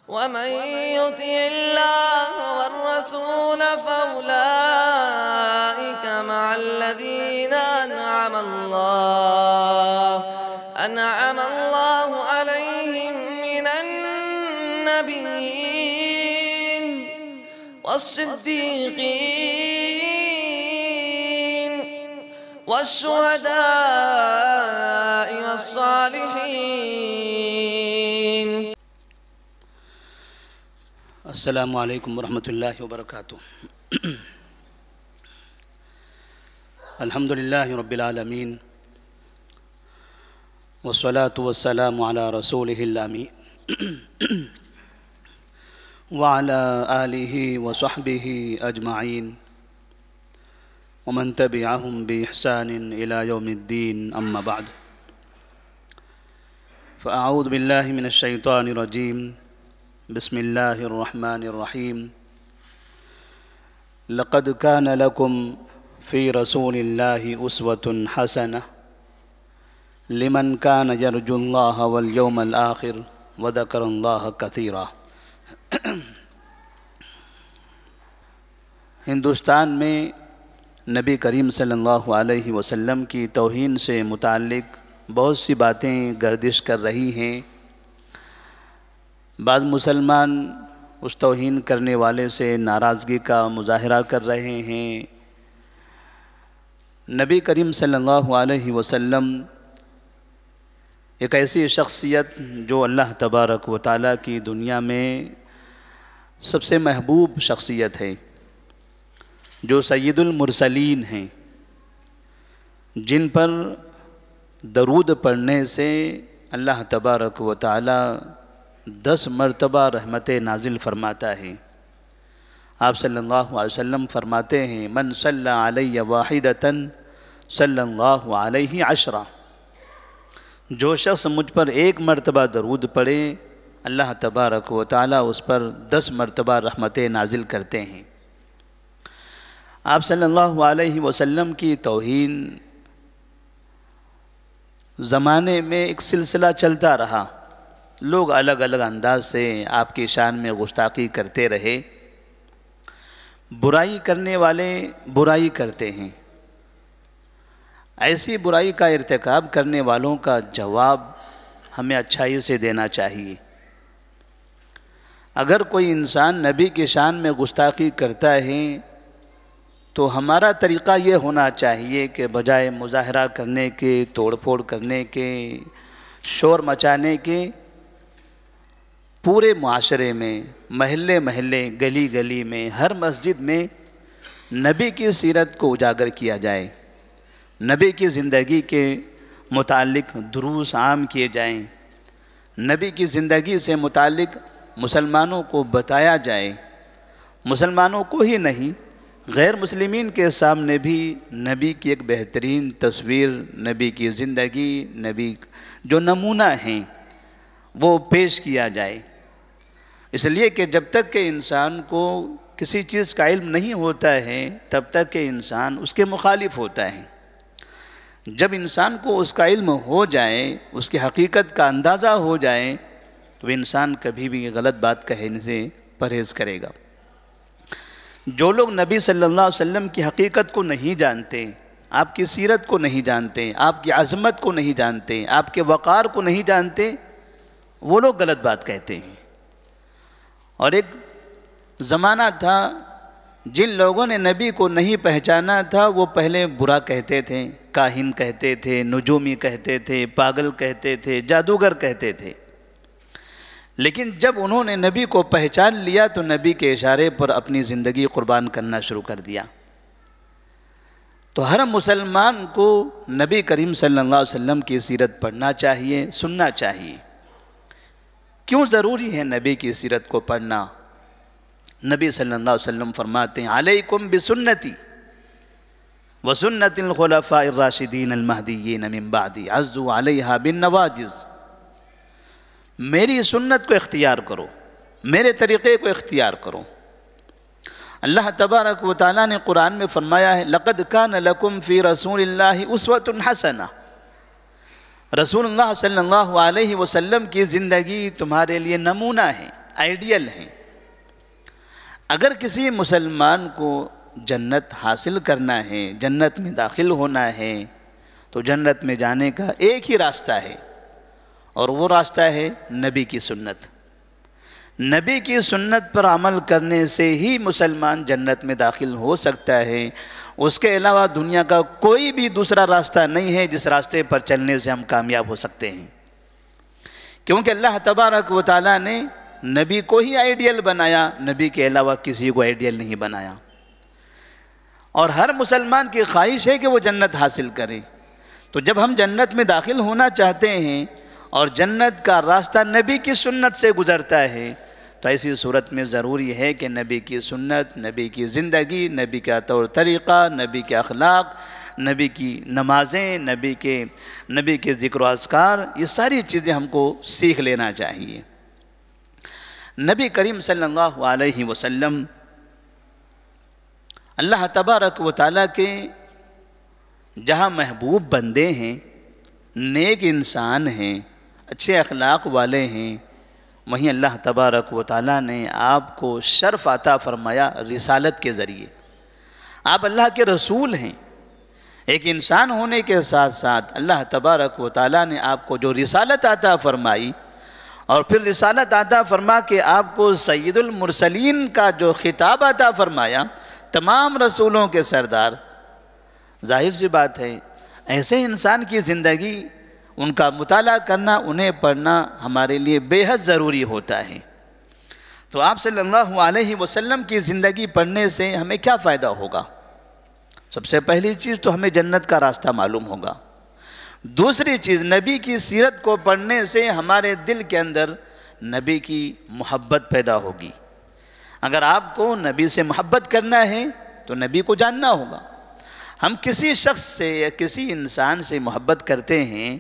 ومن يطع الله والرسول فأولئك مع الذين أنعم الله عليهم من النبيين والصديقين والشهداء والصالحين. السلام علیکم ورحمۃ اللہ وبرکاتہ. الحمدللہ رب العالمین والصلاة والسلام علی رسولہ الامین وعلی آلہ وصحبہ اجمعین ومن تبعہم بإحسان الی یوم الدین. اما بعد فاعوذ باللہ من الشیطان الرجیم. بسم اللہ الرحمن الرحیم. لقد کان لکم فی رسول اللہ اسوۃ حسنہ لمن کان یرجو اللہ والیوم الآخر وذکر اللہ کثیرا. ہندوستان میں نبی کریم صلی اللہ علیہ وسلم کی توہین سے متعلق بہت سی باتیں گردش کر رہی ہیں. بعض مسلمان اس توہین کرنے والے سے ناراضگی کا مظاہرہ کر رہے ہیں. نبی کریم صلی اللہ علیہ وسلم ایک ایسی شخصیت جو اللہ تبارک و تعالیٰ کی دنیا میں سب سے محبوب شخصیت ہے، جو سید المرسلین ہیں، جن پر درود پڑھنے سے اللہ تبارک و تعالیٰ 10 مرتبہ رحمت نازل فرماتا ہے. آپ صلی اللہ علیہ وسلم فرماتے ہیں من صلی علی واحدۃ صلی اللہ علیہ 10. جو شخص مجھ پر 1 مرتبہ درود پڑھے اللہ تبارک و تعالیٰ اس پر 10 مرتبہ رحمت نازل کرتے ہیں. آپ صلی اللہ علیہ وسلم کی توہین زمانے میں ایک سلسلہ چلتا رہا. لوگ الگ الگ انداز سے آپ کی شان میں گستاخی کرتے رہے. برائی کرنے والے برائی کرتے ہیں. ایسی برائی کا ارتکاب کرنے والوں کا جواب ہمیں اچھائی سے دینا چاہیے. اگر کوئی انسان نبی کی شان میں گستاخی کرتا ہے تو ہمارا طریقہ یہ ہونا چاہیے کہ بجائے مظاہرہ کرنے کے، توڑ پھوڑ کرنے کے، شور مچانے کے، پورے معاشرے میں، محلے محلے، گلی گلی میں، ہر مسجد میں نبی کی سیرت کو اجاگر کیا جائے. نبی کی زندگی کے متعلق دروس عام کیے جائیں. نبی کی زندگی سے متعلق مسلمانوں کو بتایا جائے. مسلمانوں کو ہی نہیں، غیر مسلمین کے سامنے بھی نبی کی ایک بہترین تصویر، نبی کی زندگی، نبی جو نمونہ ہیں وہ پیش کیا جائے. اس لیے کہ جب تک کہ انسان کو کسی چیز کا علم نہیں ہوتا ہے تب تک کہ انسان اس کے مخالف ہوتا ہے. جب انسان کو اس کا علم ہو جائے، اس کی حقیقت کا اندازہ ہو جائے تو انسان کبھی بھی غلط بات کہنے سے پرہیز کرے گا. جو لوگ نبی صلی اللہ علیہ وسلم کی حقیقت کو نہیں جانتے، آپ کی سیرت کو نہیں جانتے، آپ کی عظمت کو نہیں جانتے، آپ کے وقار کو نہیں جانتے، وہ لوگ غلط بات کہتے ہیں. اور ایک زمانہ تھا جن لوگوں نے نبی کو نہیں پہچانا تھا وہ پہلے برا کہتے تھے، کاہن کہتے تھے، نجومی کہتے تھے، پاگل کہتے تھے، جادوگر کہتے تھے. لیکن جب انہوں نے نبی کو پہچان لیا تو نبی کے اشارے پر اپنی زندگی قربان کرنا شروع کر دیا. تو ہر مسلمان کو نبی کریم صلی اللہ علیہ وسلم کی سیرت پڑھنا چاہیے، سننا چاہیے. کیوں ضروری ہے نبی کی سیرت کو پڑھنا؟ نبی صلی اللہ علیہ وسلم فرماتے ہیں علیکم بسنتی وسنت الخلفاء الراشدین المہدیین من بعدی عضوا علیہا بالنواجذ. میری سنت کو اختیار کرو، میرے طریقے کو اختیار کرو. اللہ تبارک و تعالیٰ نے قرآن میں فرمایا ہے لَقَدْ كَانَ لَكُمْ فِي رَسُولِ اللَّهِ أُسْوَةٌ حَسَنَةٌ. رسول اللہ صلی اللہ علیہ وسلم کی زندگی تمہارے لیے نمونہ ہے. آئیڈیل ہیں۔ اگر کسی مسلمان کو جنت حاصل کرنا ہے، جنت میں داخل ہونا ہے، تو جنت میں جانے کا ایک ہی راستہ ہے، اور وہ راستہ ہے نبی کی سنت۔ نبی کی سنت پر عمل کرنے سے ہی مسلمان جنت میں داخل ہو سکتا ہے۔ اس کے علاوہ دنیا کا کوئی بھی دوسرا راستہ نہیں ہے جس راستے پر چلنے سے ہم کامیاب ہو سکتے ہیں، کیونکہ اللہ تبارک و تعالیٰ نے نبی کو ہی آئیڈیل بنایا، نبی کے علاوہ کسی کو آئیڈیل نہیں بنایا۔ اور ہر مسلمان کی خواہش ہے کہ وہ جنت حاصل کرے۔ تو جب ہم جنت میں داخل ہونا چاہتے ہیں اور جنت کا راستہ نبی کی سنت سے گزرتا ہے، تو ایسی صورت میں ضروری ہے کہ نبی کی سنت، نبی کی زندگی، نبی کا طور طریقہ، نبی کے اخلاق، نبی کی نمازیں، نبی کے ذکر و اذکار، یہ ساری چیزیں ہم کو سیکھ لینا چاہیے۔ نبی کریم صلی اللہ علیہ وسلم اللہ تبارک و تعالیٰ کے جہاں محبوب بندے ہیں، نیک انسان ہیں، اچھے اخلاق والے ہیں، وہیں اللہ تبارک و تعالیٰ نے آپ کو شرف عطا فرمایا رسالت کے ذریعے۔ آپ اللہ کے رسول ہیں۔ ایک انسان ہونے کے ساتھ ساتھ اللہ تبارک و تعالیٰ نے آپ کو جو رسالت عطا فرمائی، اور پھر رسالت عطا فرما کے آپ کو سید المرسلین کا جو خطاب عطا فرمایا، تمام رسولوں کے سردار، ظاہر سی بات ہے ایسے انسان کی زندگی، ان کا مطالعہ کرنا، انہیں پڑھنا ہمارے لیے بے حد ضروری ہوتا ہے۔ تو آپ صلی اللہ علیہ وسلم کی زندگی پڑھنے سے ہمیں کیا فائدہ ہوگا؟ سب سے پہلی چیز تو ہمیں جنت کا راستہ معلوم ہوگا۔ دوسری چیز، نبی کی سیرت کو پڑھنے سے ہمارے دل کے اندر نبی کی محبت پیدا ہوگی۔ اگر آپ کو نبی سے محبت کرنا ہے تو نبی کو جاننا ہوگا۔ ہم کسی شخص سے یا کسی انسان سے محبت کرتے ہیں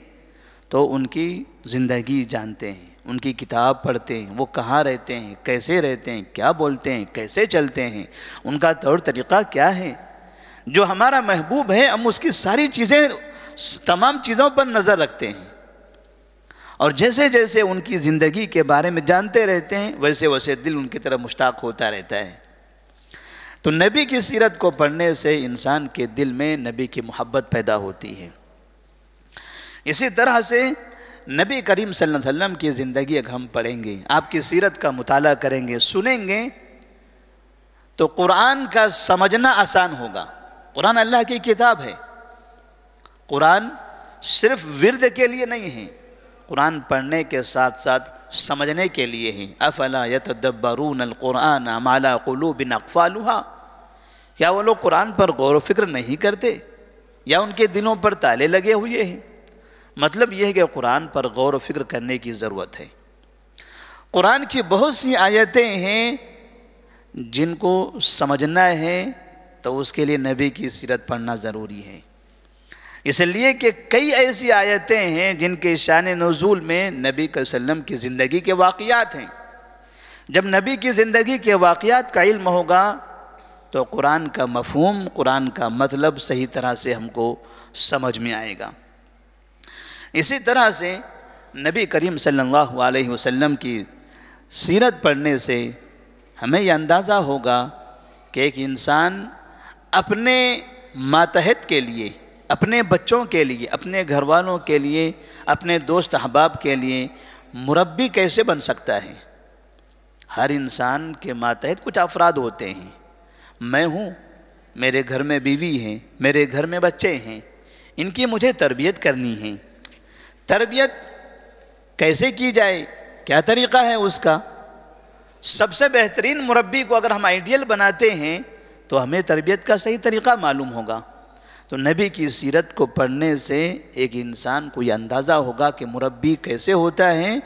تو ان کی زندگی جانتے ہیں، ان کی کتاب پڑھتے ہیں، وہ کہاں رہتے ہیں، کیسے رہتے ہیں، کیا بولتے ہیں، کیسے چلتے ہیں، ان کا طور طریقہ کیا ہے۔ جو ہمارا محبوب ہے ہم اس کی ساری چیزیں، تمام چیزوں پر نظر رکھتے ہیں، اور جیسے جیسے ان کی زندگی کے بارے میں جانتے رہتے ہیں ویسے ویسے دل ان کی طرف مشتاق ہوتا رہتا ہے۔ تو نبی کی سیرت کو پڑھنے سے انسان کے دل میں نبی کی محبت پیدا ہوتی ہے۔ اسی طرح سے نبی کریم صلی اللہ علیہ وسلم کی زندگی اگر ہم پڑھیں گے، آپ کی سیرت کا مطالعہ کریں گے، سنیں گے، تو قرآن کا سمجھنا آسان ہوگا۔ قرآن اللہ کی کتاب ہے۔ قرآن صرف ورد کے لیے نہیں ہے، قرآن پڑھنے کے ساتھ ساتھ سمجھنے کے لیے ہیں۔ افلا یتدبرون القرآن ام علی قلوب اقفالها، کیا وہ لوگ قرآن پر غور و فکر نہیں کرتے یا ان کے دلوں پر تالے لگے ہوئے ہیں؟ مطلب یہ ہے کہ قرآن پر غور و فکر کرنے کی ضرورت ہے۔ قرآن کی بہت سی آیتیں ہیں جن کو سمجھنا ہے تو اس کے لیے نبی کی سیرت پڑھنا ضروری ہے، اس لیے کہ کئی ایسی آیتیں ہیں جن کے شان نزول میں نبی صلی اللہ علیہ وسلم کی زندگی کے واقعات ہیں۔ جب نبی کی زندگی کے واقعات کا علم ہوگا تو قرآن کا مفہوم، قرآن کا مطلب صحیح طرح سے ہم کو سمجھ میں آئے گا۔ اسی طرح سے نبی کریم صلی اللہ علیہ وسلم کی سیرت پڑھنے سے ہمیں یہ اندازہ ہوگا کہ ایک انسان اپنے ماتحت کے لیے، اپنے بچوں کے لیے، اپنے گھر والوں کے لیے، اپنے دوست احباب کے لیے مربی کیسے بن سکتا ہے۔ ہر انسان کے ماتحت کچھ افراد ہوتے ہیں۔ میں ہوں، میرے گھر میں بیوی ہیں، میرے گھر میں بچے ہیں، ان کی مجھے تربیت کرنی ہے۔ تربیت کیسے کی جائے، کیا طریقہ ہے اس کا؟ سب سے بہترین مربی کو اگر ہم آئیڈیل بناتے ہیں تو ہمیں تربیت کا صحیح طریقہ معلوم ہوگا۔ تو نبی کی سیرت کو پڑھنے سے ایک انسان کو یہ اندازہ ہوگا کہ مربی کیسے ہوتا ہے،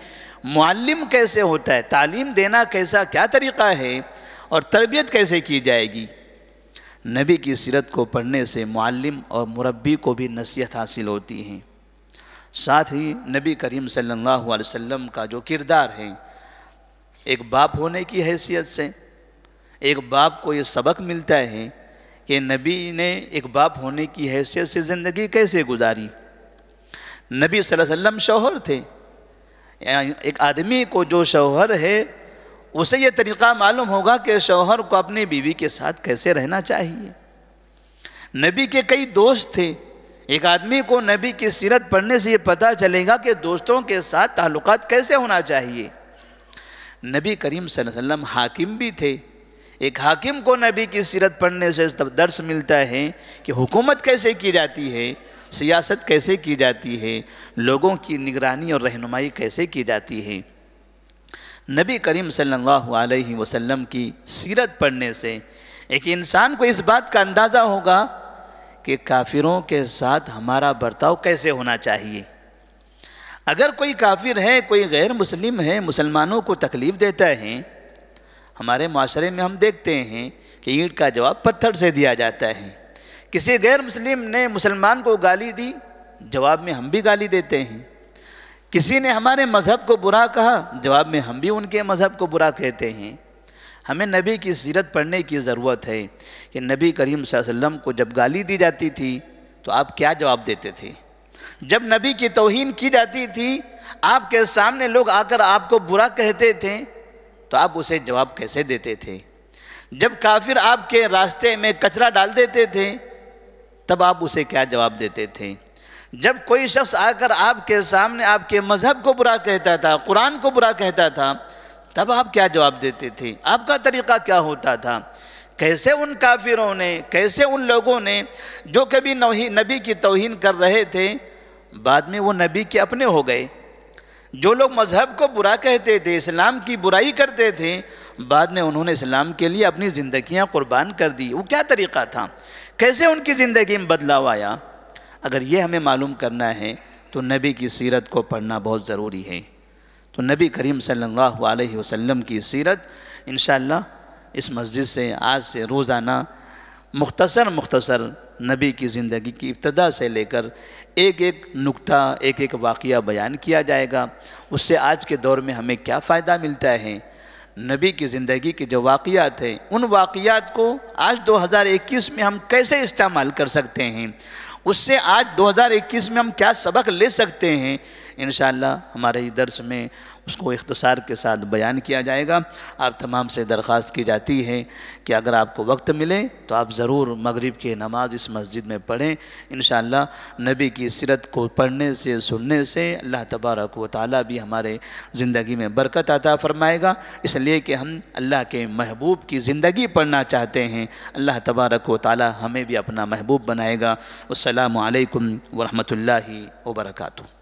معلم کیسے ہوتا ہے، تعلیم دینا کیسا، کیا طریقہ ہے، اور تربیت کیسے کی جائے گی۔ نبی کی سیرت کو پڑھنے سے معلم اور مربی کو بھی نصیحت حاصل ہوتی ہے۔ ساتھ ہی نبی کریم صلی اللہ علیہ وسلم کا جو کردار ہے، ایک باپ ہونے کی حیثیت سے ایک باپ کو یہ سبق ملتا ہے کہ نبی نے ایک باپ ہونے کی حیثیت سے زندگی کیسے گزاری۔ نبی صلی اللہ علیہ وسلم شوہر تھے۔ ایک آدمی کو جو شوہر ہے اسے یہ طریقہ معلوم ہوگا کہ شوہر کو اپنی بیوی کے ساتھ کیسے رہنا چاہیے۔ نبی کے کئی دوست تھے، ایک آدمی کو نبی کی سیرت پڑھنے سے یہ پتہ چلے گا کہ دوستوں کے ساتھ تعلقات کیسے ہونا چاہیے۔ نبی کریم صلی اللہ علیہ وسلم حاکم بھی تھے، ایک حاکم کو نبی کی سیرت پڑھنے سے درس ملتا ہے کہ حکومت کیسے کی جاتی ہے، سیاست کیسے کی جاتی ہے، لوگوں کی نگرانی اور رہنمائی کیسے کی جاتی ہے۔ نبی کریم صلی اللہ علیہ وسلم کی سیرت پڑھنے سے ایک انسان کو اس بات کا اندازہ ہوگا کہ کافروں کے ساتھ ہمارا برتاؤ کیسے ہونا چاہیے۔ اگر کوئی کافر ہے، کوئی غیر مسلم ہے، مسلمانوں کو تکلیف دیتا ہے، ہمارے معاشرے میں ہم دیکھتے ہیں کہ اینٹ کا جواب پتھر سے دیا جاتا ہے۔ کسی غیر مسلم نے مسلمان کو گالی دی، جواب میں ہم بھی گالی دیتے ہیں۔ کسی نے ہمارے مذہب کو برا کہا، جواب میں ہم بھی ان کے مذہب کو برا کہتے ہیں۔ ہمیں نبی کی سیرت پڑھنے کی ضرورت ہے کہ نبی کریم صلی اللہ علیہ وسلم کو جب گالی دی جاتی تھی تو آپ کیا جواب دیتے تھے؟ جب نبی کی توہین کی جاتی تھی، آپ کے سامنے لوگ آ کر آپ کو برا کہتے تھے تو آپ اسے جواب کیسے دیتے تھے؟ جب کافر آپ کے راستے میں کچرا ڈال دیتے تھے تب آپ اسے کیا جواب دیتے تھے؟ جب کوئی شخص آ کر آپ کے سامنے آپ کے مذہب کو برا کہتا تھا، قرآن کو برا کہتا تھا، تب آپ کیا جواب دیتے تھے؟ آپ کا طریقہ کیا ہوتا تھا؟ کیسے ان کافروں نے، کیسے ان لوگوں نے جو کبھی نبی کی توہین کر رہے تھے بعد میں وہ نبی کے اپنے ہو گئے؟ جو لوگ مذہب کو برا کہتے تھے، اسلام کی برائی کرتے تھے، بعد میں انہوں نے اسلام کے لیے اپنی زندگیاں قربان کر دی۔ وہ کیا طریقہ تھا؟ کیسے ان کی زندگی میں بدلاؤ آیا؟ اگر یہ ہمیں معلوم کرنا ہے تو نبی کی سیرت کو پڑھنا بہت ضروری ہے۔ تو نبی کریم صلی اللہ علیہ وسلم کی سیرت انشاءاللہ اس مسجد سے آج سے روزانہ مختصر نبی کی زندگی کی ابتدا سے لے کر ایک ایک نکتہ، ایک ایک واقعہ بیان کیا جائے گا۔ اس سے آج کے دور میں ہمیں کیا فائدہ ملتا ہے، نبی کی زندگی کے جو واقعات ہیں ان واقعات کو آج 2021 میں ہم کیسے استعمال کر سکتے ہیں، اس سے آج 2021 میں ہم کیا سبق لے سکتے ہیں، انشاءاللہ ہمارے درس میں اس کو اختصار کے ساتھ بیان کیا جائے گا۔ آپ تمام سے درخواست کی جاتی ہے کہ اگر آپ کو وقت ملے تو آپ ضرور مغرب کی نماز اس مسجد میں پڑھیں۔ انشاءاللہ نبی کی سیرت کو پڑھنے سے، سننے سے اللہ تبارک و تعالیٰ بھی ہمارے زندگی میں برکت عطا فرمائے گا، اس لیے کہ ہم اللہ کے محبوب کی زندگی پڑھنا چاہتے ہیں۔ اللہ تبارک و تعالیٰ ہمیں بھی اپنا محبوب بنائے گا۔ السلام علیکم ورحمۃ اللہ وبرکاتہ۔